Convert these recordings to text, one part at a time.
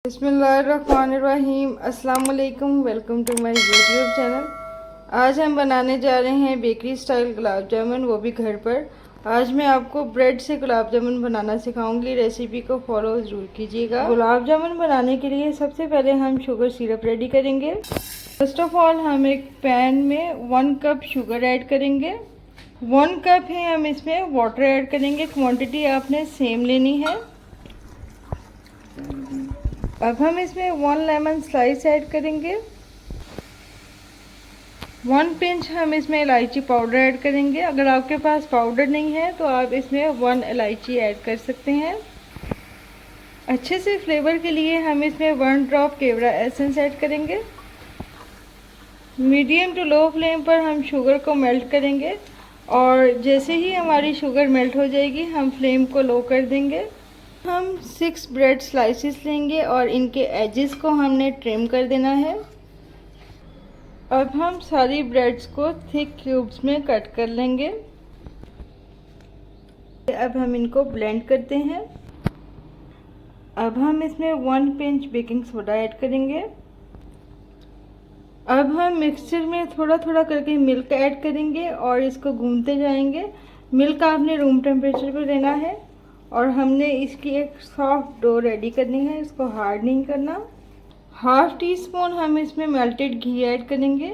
बिस्मिल्लाहिर्रहमानिर्रहीम। अस्सलाम वालेकुम। Welcome to my YouTube channel. आज हम बनाने जा रहे हैं बेकरी स्टाइल गुलाब जामुन, वो भी घर पर। आज मैं आपको ब्रेड से गुलाब जामुन बनाना सिखाऊंगी। रेसिपी को फॉलो ज़रूर कीजिएगा। गुलाब जामुन बनाने के लिए सबसे पहले हम शुगर सिरप रेडी करेंगे। फर्स्ट ऑफ ऑल हम एक पैन में 1 कप शुगर ऐड करेंगे। 1 कप है हम इसमें वाटर ऐड करेंगे। क्वांटिटी आपने सेम लेनी है। अब हम इसमें 1 लेमन स्लाइस ऐड करेंगे। 1 पिंच हम इसमें इलायची पाउडर ऐड करेंगे। अगर आपके पास पाउडर नहीं है तो आप इसमें 1 इलायची ऐड कर सकते हैं। अच्छे से फ्लेवर के लिए हम इसमें 1 ड्रॉप केवड़ा एसेंस ऐड करेंगे। मीडियम टू लो फ्लेम पर हम शुगर को मेल्ट करेंगे और जैसे ही हमारी शुगर मेल्ट हो जाएगी हम फ्लेम को लो कर देंगे। हम 6 ब्रेड स्लाइसेस लेंगे और इनके एजेस को हमने ट्रिम कर देना है। अब हम सारी ब्रेड्स को थिक क्यूब्स में कट कर लेंगे। अब हम इनको ब्लेंड करते हैं। अब हम इसमें 1 पिंच बेकिंग सोडा ऐड करेंगे। अब हम मिक्सचर में थोड़ा थोड़ा करके मिल्क ऐड करेंगे और इसको गूंथते जाएंगे। मिल्क आपने रूम टेम्परेचर पर लेना है और हमने इसकी एक सॉफ्ट डो रेडी करनी है, इसको हार्ड नहीं करना। हाफ टी स्पून हम इसमें मेल्टेड घी ऐड करेंगे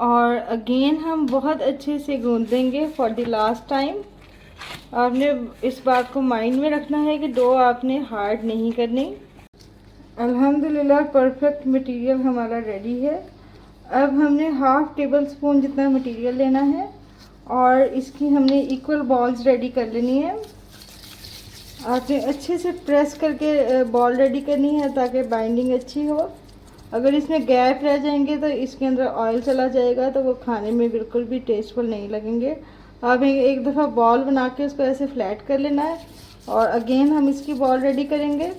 और अगेन हम बहुत अच्छे से गूंथ देंगे फॉर द लास्ट टाइम। आपने इस बात को माइंड में रखना है कि डो आपने हार्ड नहीं करनी। अल्हम्दुलिल्लाह परफेक्ट मटेरियल हमारा रेडी है। अब हमने हाफ टेबल स्पून जितना मटेरियल लेना है और इसकी हमने इक्वल बॉल्स रेडी कर लेनी है। आपने अच्छे से प्रेस करके बॉल रेडी करनी है ताकि बाइंडिंग अच्छी हो। अगर इसमें गैप रह जाएंगे तो इसके अंदर ऑयल चला जाएगा तो वो खाने में बिल्कुल भी टेस्टफुल नहीं लगेंगे। आप एक दफ़ा बॉल बना के उसको ऐसे फ्लैट कर लेना है और अगेन हम इसकी बॉल रेडी करेंगे।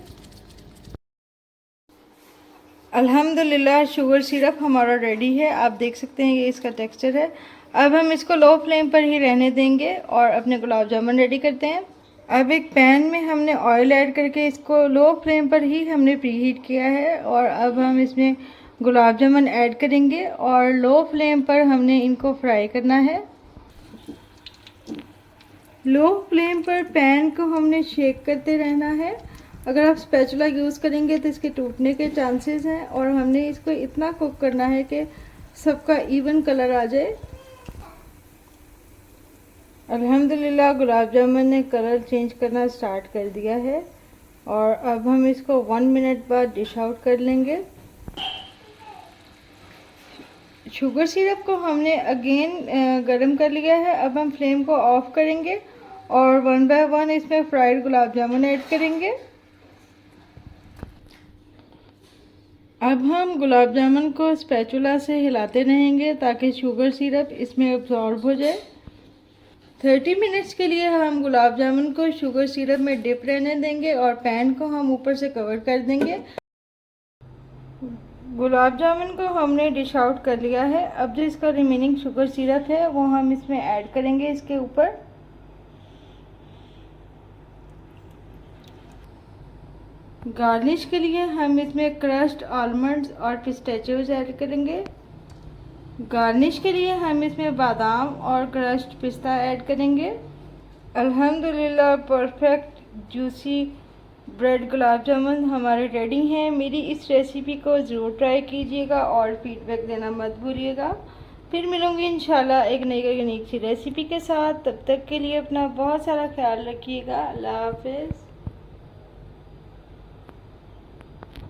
अल्हम्दुलिल्लाह शुगर सिरप हमारा रेडी है। आप देख सकते हैं ये इसका टेक्सचर है। अब हम इसको लो फ्लेम पर ही रहने देंगे और अपने गुलाब जामुन रेडी करते हैं। अब एक पैन में हमने ऑयल ऐड करके इसको लो फ्लेम पर ही हमने प्रीहीट किया है और अब हम इसमें गुलाब जामुन ऐड करेंगे और लो फ्लेम पर हमने इनको फ्राई करना है। लो फ्लेम पर पैन को हमने शेक करते रहना है। अगर आप स्पैचुला यूज़ करेंगे तो इसके टूटने के चांसेस हैं और हमने इसको इतना कुक करना है कि सबका इवन कलर आ जाए। अल्हम्दुलिल्लाह गुलाब जामुन ने कलर चेंज करना स्टार्ट कर दिया है और अब हम इसको 1 मिनट बाद डिश आउट कर लेंगे। शुगर सिरप को हमने अगेन गर्म कर लिया है। अब हम फ्लेम को ऑफ करेंगे और 1 बाय 1 इसमें फ्राइड गुलाब जामुन ऐड करेंगे। अब हम गुलाब जामुन को स्पैचुला से हिलाते रहेंगे ताकि शुगर सिरप इसमें अब्सॉर्ब हो जाए। 30 मिनट्स के लिए हम गुलाब जामुन को शुगर सिरप में डिप रहने देंगे और पैन को हम ऊपर से कवर कर देंगे। गुलाब जामुन को हमने डिश आउट कर लिया है। अब जो इसका रिमेनिंग शुगर सिरप है वो हम इसमें ऐड करेंगे इसके ऊपर। गार्निश के लिए हम इसमें क्रश्ड आलमंड्स और पिस्ताचियोज ऐड करेंगे। गार्निश के लिए हम इसमें बादाम और क्रश्ड पिस्ता ऐड करेंगे। अल्हम्दुलिल्लाह perfect juicy bread gulab jamun हमारे रेडी हैं। मेरी इस रेसिपी को ज़रूर ट्राई कीजिएगा और फीडबैक देना मत भूलिएगा। फिर मिलूँगी इंशाल्लाह एक नई यूनिक सी रेसिपी के साथ। तब तक के लिए अपना बहुत सारा ख्याल रखिएगा। अल्लाह हाफ़िज़।